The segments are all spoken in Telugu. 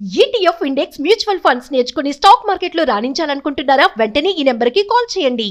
ఈటీఎఫ్ ఇండెక్స్ మ్యూచువల్ ఫండ్స్ నేర్చుకుని స్టాక్ మార్కెట్లో రాణించాలనుకుంటున్నారా? వెంటనే ఈ నెంబర్కి కాల్ చేయండి.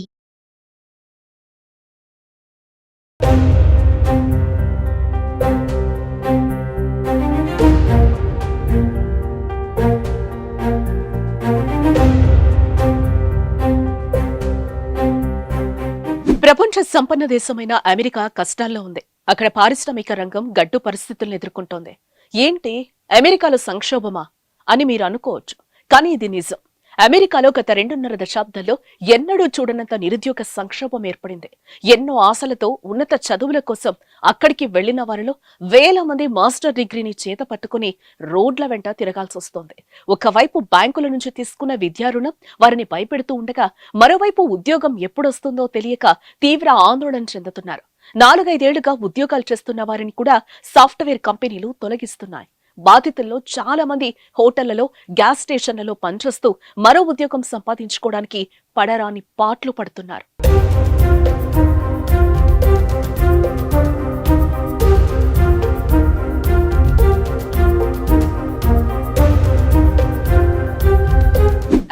ప్రపంచ సంపన్న దేశమైన అమెరికా కష్టాల్లో ఉంది. అక్కడ పారిశ్రామిక రంగం గడ్డు పరిస్థితులను ఎదుర్కొంటోంది. ఏంటి, అమెరికాలో సంక్షోభమా అని మీరు అనుకోవచ్చు, కానీ ఇది నిజం. అమెరికాలో గత 2.5 దశాబ్దాల్లో ఎన్నడూ చూడనంత నిరుద్యోగ సంక్షోభం ఏర్పడింది. ఎన్నో ఆశలతో ఉన్నత చదువుల కోసం అక్కడికి వెళ్లిన వారిలో వేల మంది మాస్టర్ డిగ్రీని చేత పట్టుకుని రోడ్ల వెంట తిరగాల్సి వస్తోంది. ఒకవైపు బ్యాంకుల నుంచి తీసుకున్న విద్యా రుణం వారిని భయపెడుతూ ఉండగా, మరోవైపు ఉద్యోగం ఎప్పుడొస్తుందో తెలియక తీవ్ర ఆందోళన చెందుతున్నారు. 4-5 ఏళ్లుగా ఉద్యోగాలు చేస్తున్న వారిని కూడా సాఫ్ట్వేర్ కంపెనీలు తొలగిస్తున్నాయి. బాధితుల్లో చాలా మంది హోటళ్లలో, గ్యాస్ స్టేషన్లలో పనిచేస్తూ మరో ఉద్యోగం సంపాదించుకోవడానికి పడరాని పాట్లు పడుతున్నారు.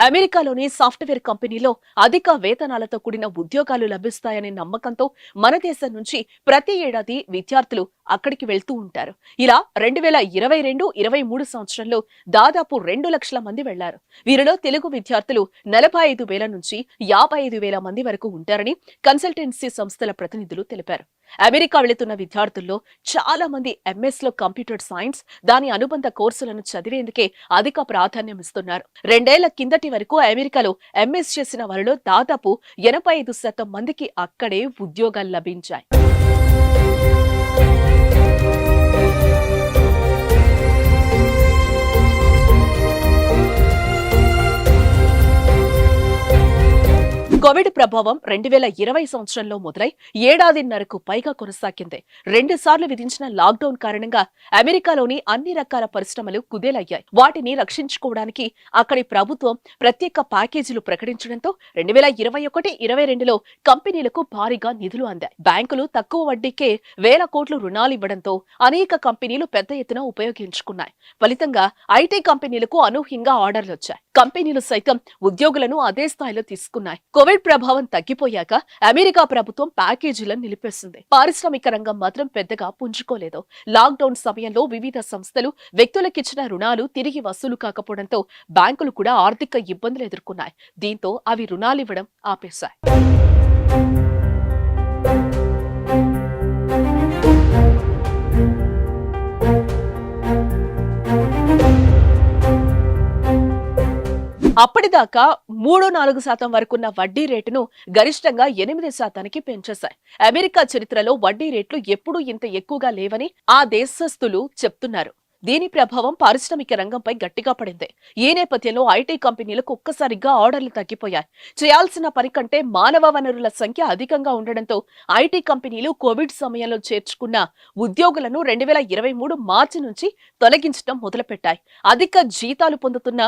అమెరికాలోని సాఫ్ట్వేర్ కంపెనీలో అధిక వేతనాలతో కూడిన ఉద్యోగాలు లభిస్తాయనే నమ్మకంతో మన దేశం నుంచి ప్రతి ఏడాది విద్యార్థులు అక్కడికి వెళ్తూ ఉంటారు. ఇలా 2022-23 సంవత్సరంలో దాదాపు 2 లక్షల మంది వెళ్లారు. వీరిలో తెలుగు విద్యార్థులు 45,000 నుంచి 55,000 మంది వరకు ఉంటారని కన్సల్టెన్సీ సంస్థల ప్రతినిధులు తెలిపారు. అమెరికా వెళుతున్న విద్యార్థుల్లో చాలా మంది ఎంఎస్ లో కంప్యూటర్ సైన్స్, దాని అనుబంధ కోర్సులను చదివేందుకే అధిక ప్రాధాన్యం ఇస్తున్నారు. 2 ఏళ్ల కిందటి వరకు అమెరికాలో ఎంఎస్ చేసిన వారిలో దాదాపు 85% మందికి అక్కడే ఉద్యోగాలు లభించాయి. కోవిడ్ ప్రభావం 2020 సంవత్సరంలో మొదలై ఏడాదిన్నరకు పైగా కొనసాగింది. 2 సార్లు విధించిన లాక్డౌన్ కారణంగా అమెరికాలోని అన్ని రకాల పరిశ్రమలు కుదేలయ్యాయి. వాటిని రక్షించుకోవడానికి అక్కడి ప్రభుత్వం ప్రత్యేక ప్యాకేజీలు ప్రకటించడంతో 2021-22లో కంపెనీలకు భారీగా నిధులు అందాయి. బ్యాంకులు తక్కువ వడ్డీకే వేల కోట్లు రుణాలు ఇవ్వడంతో అనేక కంపెనీలు పెద్ద ఎత్తున ఉపయోగించుకున్నాయి. ఫలితంగా ఐటీ కంపెనీలకు అనూహ్యంగా ఆర్డర్లు వచ్చాయి. కంపెనీలు సైతం ఉద్యోగులను అదే స్థాయిలో తీసుకున్నాయి. కోవిడ్ ప్రభావం తగ్గిపోయాక అమెరికా ప్రభుత్వం ప్యాకేజీలను నిలిపేసింది. పారిశ్రామిక రంగం మాత్రం పెద్దగా పుంజుకోలేదు. లాక్డౌన్ సమయంలో వివిధ సంస్థలు వ్యక్తులకిచ్చిన రుణాలు తిరిగి వసూలు కాకపోవడంతో బ్యాంకులు కూడా ఆర్థిక ఇబ్బందులు ఎదుర్కొన్నాయి. దీంతో అవి రుణాలివ్వడం ఆపేశాయి. అప్పటిదాకా 3-4% వరకున్న వడ్డీ రేటును గరిష్టంగా 8% పెంచేశాయి. అమెరికా చరిత్రలో వడ్డీ రేట్లు ఎప్పుడూ ఇంత ఎక్కువగా లేవని ఆ దేశస్థులు చెప్తున్నారు. దీని ప్రభావం పారిశ్రామిక రంగంపై గట్టిగా పడింది. ఈ నేపథ్యంలో ఐటీ కంపెనీలకు ఒక్కసారిగా ఆర్డర్లు తగ్గిపోయాయి. చేయాల్సిన పని కంటే మానవ వనరుల సంఖ్య అధికంగా ఉండడంతో ఐటీ కంపెనీలు కోవిడ్ సమయంలో చేర్చుకున్న ఉద్యోగులను 2023 మార్చి నుంచి తొలగించడం మొదలుపెట్టాయి. అధిక జీతాలు పొందుతున్న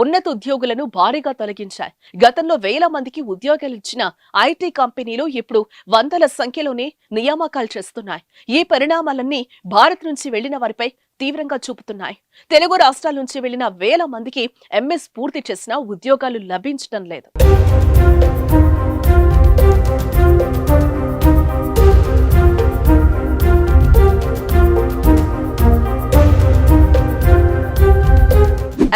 ఉన్నత ఉద్యోగులను భారీగా తొలగించాయి. గతంలో వేల మందికి ఉద్యోగాలు ఇచ్చిన ఐటీ కంపెనీలు ఇప్పుడు వందల సంఖ్యలోనే నియామకాలు చేస్తున్నాయి. ఈ పరిణామాలన్నీ భారత్ నుంచి వెళ్లిన వారిపై తీవ్రంగా చూపుతున్నాయి. తెలుగు రాష్ట్రాల నుంచి వెళ్లిన వేల మందికి ఎంఎస్ పూర్తి చేసినా ఉద్యోగాలు లభించడం లేదు.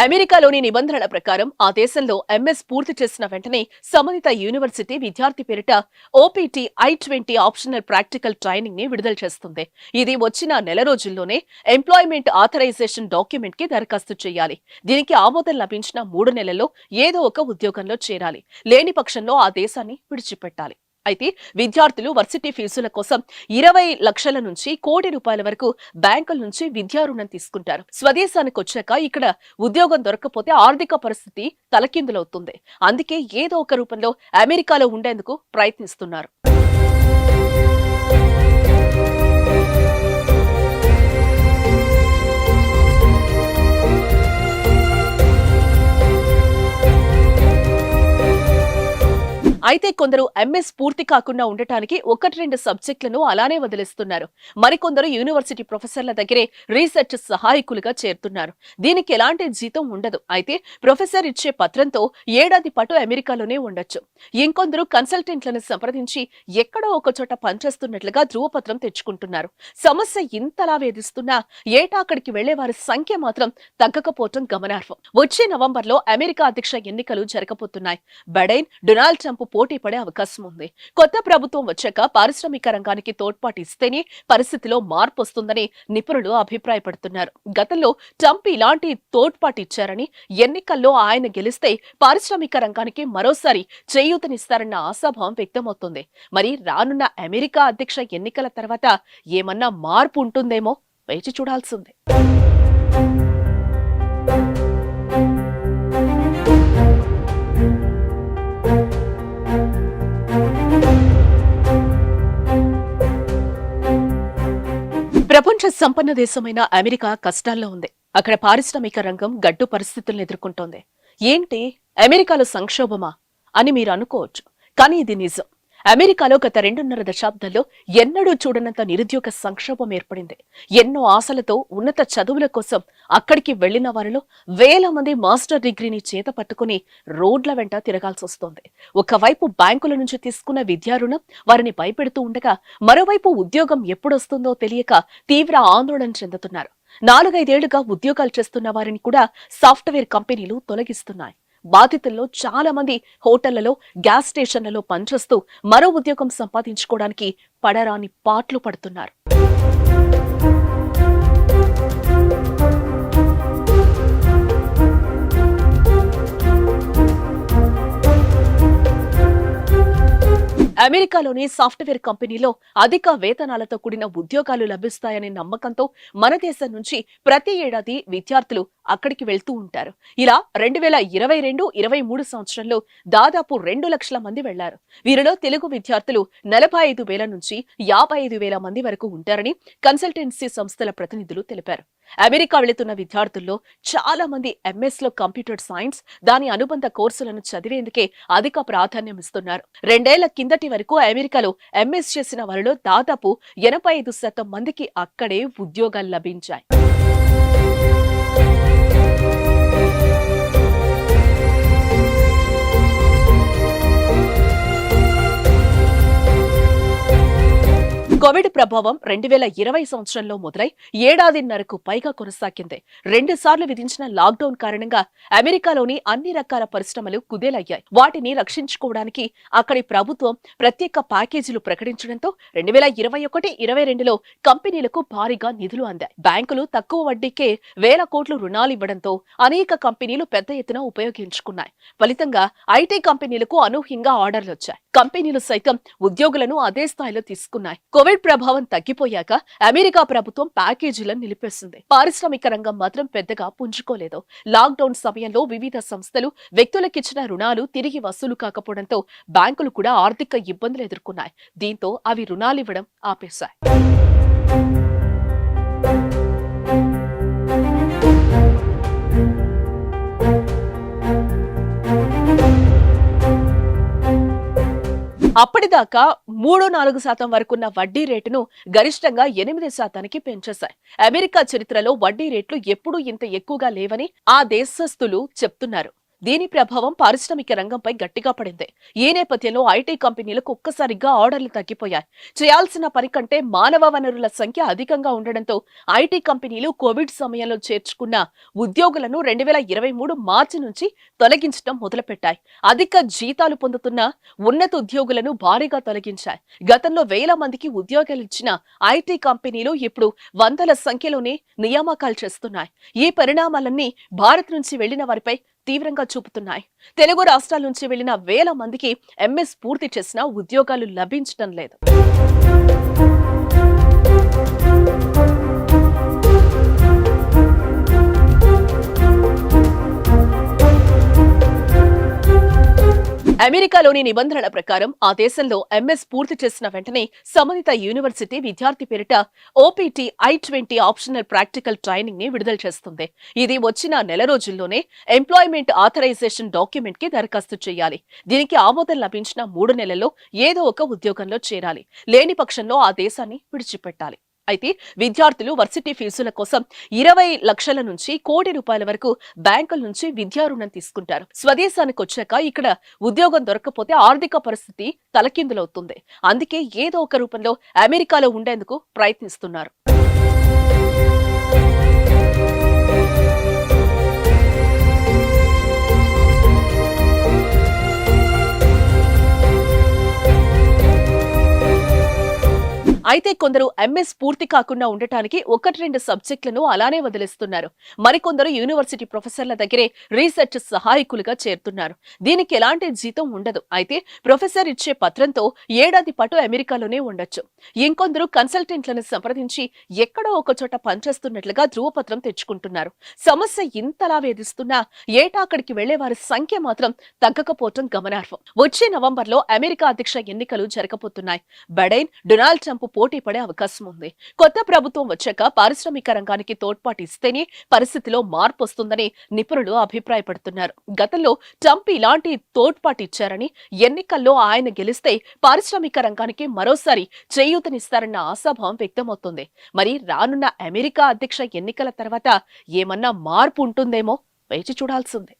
అమెరికాలోని నిబంధనల ప్రకారం ఆ దేశంలో ఎంఎస్ పూర్తి చేసిన వెంటనే సంబంధిత యూనివర్సిటీ విద్యార్థి పేరిట OPT I-20 optional practical training ని విడుదల చేస్తుంది. ఇది వచ్చిన నెల రోజుల్లోనే ఎంప్లాయ్మెంట్ ఆథరైజేషన్ డాక్యుమెంట్ కి దరఖాస్తు చేయాలి. దీనికి ఆమోదం లభించిన 3 నెలల్లో ఏదో ఒక ఉద్యోగంలో చేరాలి. లేని పక్షంలో ఆ దేశాన్ని విడిచిపెట్టాలి. అయితే విద్యార్థులు వర్సిటీ ఫీజుల కోసం 20 లక్షల నుంచి ₹1,00,00,000 వరకు బ్యాంకుల నుంచి విద్యా రుణం తీసుకుంటారు. స్వదేశానికి వచ్చాక ఇక్కడ ఉద్యోగం దొరకకపోతే ఆర్థిక పరిస్థితి తలకిందులవుతుంది. అందుకే ఏదో ఒక రూపంలో అమెరికాలో ఉండేందుకు ప్రయత్నిస్తున్నారు. అయితే కొందరు ఎంఎస్ పూర్తి కాకుండా ఉండటానికి 1-2 సబ్జెక్టులను అలానే వదిలేస్తున్నారు. మరికొందరు యూనివర్సిటీ ప్రొఫెసర్ల దగ్గరే రీసెర్చ్ సహాయకులుగా చేరుతున్నారు. దీనికి ఎలాంటి జీతం ఉండదు. అయితే ప్రొఫెసర్ ఇచ్చే పత్రంతో ఏడాది పాటు అమెరికాలోనే ఉండొచ్చు. ఇంకొందరు కన్సల్టెంట్లను సంప్రదించి ఎక్కడో ఒక చోట పనిచేస్తున్నట్లుగా ధృవపత్రం తెచ్చుకుంటున్నారు. సమస్య ఇంతలా వేధిస్తున్నా ఏటా అక్కడికి వెళ్లే వారి సంఖ్య మాత్రం తగ్గకపోవటం గమనార్హం. వచ్చే నవంబర్లో అమెరికా అధ్యక్ష ఎన్నికలు జరగబోతున్నాయి. బైడెన్, డొనాల్డ్ ట్రంప్ పోటీ పడే అవకాశం ఉంది. కొత్త ప్రభుత్వం వచ్చాక పారిశ్రామిక రంగానికి తోడ్పాటు ఇస్తేనే పరిస్థితిలో మార్పు వస్తుందని నిపుణులు అభిప్రాయపడుతున్నారు. గతంలో ట్రంప్ ఇలాంటి తోడ్పాటు ఇచ్చారని, ఎన్నికల్లో ఆయన గెలిస్తే పారిశ్రామిక రంగానికి మరోసారి చేయూతనిస్తారన్న ఆశాభావం వ్యక్తమవుతోంది. మరి రానున్న అమెరికా అధ్యక్ష ఎన్నికల తర్వాత ఏమన్నా మార్పు ఉంటుందేమో వేచి చూడాల్సిందే. ప్రపంచ సంపన్న దేశమైన అమెరికా కష్టాల్లో ఉంది. అక్కడ పారిశ్రామిక రంగం గడ్డు పరిస్థితులను ఎదుర్కొంటోంది. ఏంటి, అమెరికాలో సంక్షోభమా అని మీరు అనుకోవచ్చు. కానీ ఇది నిజం. అమెరికాలో గత 2.5 దశాబ్దాల్లో ఎన్నడూ చూడనంత నిరుద్యోగ సంక్షోభం ఏర్పడింది. ఎన్నో ఆశలతో ఉన్నత చదువుల కోసం అక్కడికి వెళ్లిన వారిలో వేల మంది మాస్టర్ డిగ్రీని చేత పట్టుకుని రోడ్ల వెంట తిరగాల్సి వస్తోంది. ఒకవైపు బ్యాంకుల నుంచి తీసుకున్న విద్యా రుణం వారిని భయపెడుతూ ఉండగా, మరోవైపు ఉద్యోగం ఎప్పుడొస్తుందో తెలియక తీవ్ర ఆందోళన చెందుతున్నారు. 4-5 ఏళ్లుగా ఉద్యోగాలు చేస్తున్న వారిని కూడా సాఫ్ట్వేర్ కంపెనీలు తొలగిస్తున్నాయి. బాధితుల్లో చాలా మంది హోటళ్లలో, గ్యాస్ స్టేషన్లలో పనిచేస్తూ మరో ఉద్యోగం సంపాదించుకోవడానికి పడరాని పాట్లు పడుతున్నారు. అమెరికాలోని సాఫ్ట్వేర్ కంపెనీలో అధిక వేతనాలతో కూడిన ఉద్యోగాలు లభిస్తాయనే నమ్మకంతో మన దేశం నుంచి ప్రతి ఏడాది విద్యార్థులు అక్కడికి వెళ్తూ ఉంటారు. ఇలా 2022-23 సంవత్సరంలో దాదాపు 2 లక్షల మంది వెళ్లారు. వీరిలో తెలుగు విద్యార్థులు 45,000 నుంచి 55,000 మంది వరకు ఉంటారని కన్సల్టెన్సీ సంస్థల ప్రతినిధులు తెలిపారు. అమెరికా వెళుతున్న విద్యార్థుల్లో చాలా మంది ఎంఎస్ లో కంప్యూటర్ సైన్స్, దాని అనుబంధ కోర్సులను చదివేందుకే అధిక ప్రాధాన్యం ఇస్తున్నారు. 2 ఏళ్ల కిందటి వరకు అమెరికాలో ఎంఎస్ చేసిన వారిలో దాదాపు 85% మందికి అక్కడే ఉద్యోగాలు లభించాయి. కోవిడ్ ప్రభావం 2020 సంవత్సరంలో మొదలై ఏడాదిన్నరకు పైగా కొనసాగింది. 2 సార్లు విధించిన లాక్డౌన్ కారణంగా అమెరికాలోని అన్ని రకాల పరిశ్రమలు కుదేలయ్యాయి. వాటిని రక్షించుకోవడానికి అక్కడి ప్రభుత్వం ప్రత్యేక ప్యాకేజీలు ప్రకటించడంతో 2021-22లో కంపెనీలకు భారీగా నిధులు అందాయి. బ్యాంకులు తక్కువ వడ్డీకే వేల కోట్లు రుణాలు ఇవ్వడంతో అనేక కంపెనీలు పెద్ద ఎత్తున ఉపయోగించుకున్నాయి. ఫలితంగా ఐటీ కంపెనీలకు అనూహ్యంగా ఆర్డర్లు వచ్చాయి. కంపెనీలు సైతం ఉద్యోగులను అదే స్థాయిలో తీసుకున్నాయి. కోవిడ్ ప్రభావం తగ్గిపోయాక అమెరికా ప్రభుత్వం ప్యాకేజీలను నిలిపేసింది. పారిశ్రామిక రంగం మాత్రం పెద్దగా పుంజుకోలేదు. లాక్డౌన్ సమయంలో వివిధ సంస్థలు వ్యక్తులకిచ్చిన రుణాలు తిరిగి వసూలు కాకపోవడంతో బ్యాంకులు కూడా ఆర్థిక ఇబ్బందులు ఎదుర్కొన్నాయి. దీంతో అవి రుణాలివ్వడం ఆపేశాయి. అప్పటిదాకా 3-4% వరకున్న వడ్డీ రేటును గరిష్టంగా 8% పెంచేశాయి. అమెరికా చరిత్రలో వడ్డీ రేట్లు ఎప్పుడూ ఇంత ఎక్కువగా లేవని ఆ దేశస్థులు చెప్తున్నారు. దీని ప్రభావం పారిశ్రామిక రంగంపై గట్టిగా పడింది. ఈ నేపథ్యంలో ఐటీ కంపెనీలకు ఒక్కసారిగా ఆర్డర్లు తగ్గిపోయాయి. చేయాల్సిన పని కంటే మానవ వనరుల సంఖ్య అధికంగా ఉండడంతో ఐటీ కంపెనీలు కోవిడ్ సమయంలో చేర్చుకున్న ఉద్యోగులను 2023 మార్చి నుంచి తొలగించడం మొదలుపెట్టాయి. అధిక జీతాలు పొందుతున్న ఉన్నత ఉద్యోగులను భారీగా తొలగించాయి. గతంలో వేల మందికి ఉద్యోగాలు ఇచ్చిన ఐటీ కంపెనీలు ఇప్పుడు వందల సంఖ్యలోనే నియామకాలు చేస్తున్నాయి. ఈ పరిణామాలన్నీ భారత్ నుంచి వెళ్లిన వారిపై తీవ్రంగా చూపుతున్నాయి. తెలుగు రాష్ట్రాల నుంచి వెళ్లిన వేల మందికి ఎంఎస్ పూర్తి చేసినా ఉద్యోగాలు లభించడం లేదు. అమెరికాలోని నిబంధనల ప్రకారం ఆ దేశంలో ఎంఎస్ పూర్తి చేసిన వెంటనే సంబంధిత యూనివర్సిటీ విద్యార్థి పేరిట OPT I-20 optional practical training ని విడుదల చేస్తుంది. ఇది వచ్చిన నెల రోజుల్లోనే ఎంప్లాయ్మెంట్ ఆథరైజేషన్ డాక్యుమెంట్ కి దరఖాస్తు చేయాలి. దీనికి ఆమోదం లభించిన 3 నెలల్లో ఏదో ఒక ఉద్యోగంలో చేరాలి. లేని పక్షంలో ఆ దేశాన్ని విడిచిపెట్టాలి. అయితే విద్యార్థులు వర్సిటీ ఫీజుల కోసం 20 లక్షల నుంచి కోటి రూపాయల వరకు బ్యాంకుల నుంచి విద్యా రుణం తీసుకుంటారు. స్వదేశానికి వచ్చాక ఇక్కడ ఉద్యోగం దొరకకపోతే ఆర్థిక పరిస్థితి తలకిందులవుతుంది. అందుకే ఏదో ఒక రూపంలో అమెరికాలో ఉండేందుకు ప్రయత్నిస్తున్నారు. అయితే కొందరు ఎంఎస్ పూర్తి కాకుండా ఉండటానికి 1-2 సబ్జెక్టులను అలానే వదిలేస్తున్నారు. మరికొందరు యూనివర్సిటీ ప్రొఫెసర్ల దగ్గరే రీసెర్చ్ సహాయకులుగా చేరుతున్నారు. దీనికి ఎలాంటి జీతం ఉండదు. అయితే ప్రొఫెసర్ ఇచ్చే పత్రంతో ఏడాది పాటు అమెరికాలోనే ఉండొచ్చు. ఇంకొందరు కన్సల్టెంట్లను సంప్రదించి ఎక్కడో ఒక చోట పనిచేస్తున్నట్లుగా ధృవపత్రం తెచ్చుకుంటున్నారు. సమస్య ఇంతలా వేధిస్తున్నా ఏటా అక్కడికి వెళ్లే వారి సంఖ్య మాత్రం తగ్గకపోవటం గమనార్హం. వచ్చే నవంబర్లో అమెరికా అధ్యక్ష ఎన్నికలు జరగబోతున్నాయి. బైడెన్, డొనాల్డ్ ట్రంప్ పోటీ పడే అవకాశం ఉంది. కొత్త ప్రభుత్వం వచ్చాక పారిశ్రామిక రంగానికి తోడ్పాటు ఇస్తేనే పరిస్థితిలో మార్పు వస్తుందని నిపుణులు అభిప్రాయపడుతున్నారు. గతంలో ట్రంప్ ఇలాంటి తోడ్పాటు ఇచ్చారని, ఎన్నికల్లో ఆయన గెలిస్తే పారిశ్రామిక రంగానికి మరోసారి చేయూతనిస్తారన్న ఆశాభావం వ్యక్తమవుతుంది. మరి రానున్న అమెరికా అధ్యక్ష ఎన్నికల తర్వాత ఏమన్నా మార్పు ఉంటుందేమో వేచి చూడాల్సిందే.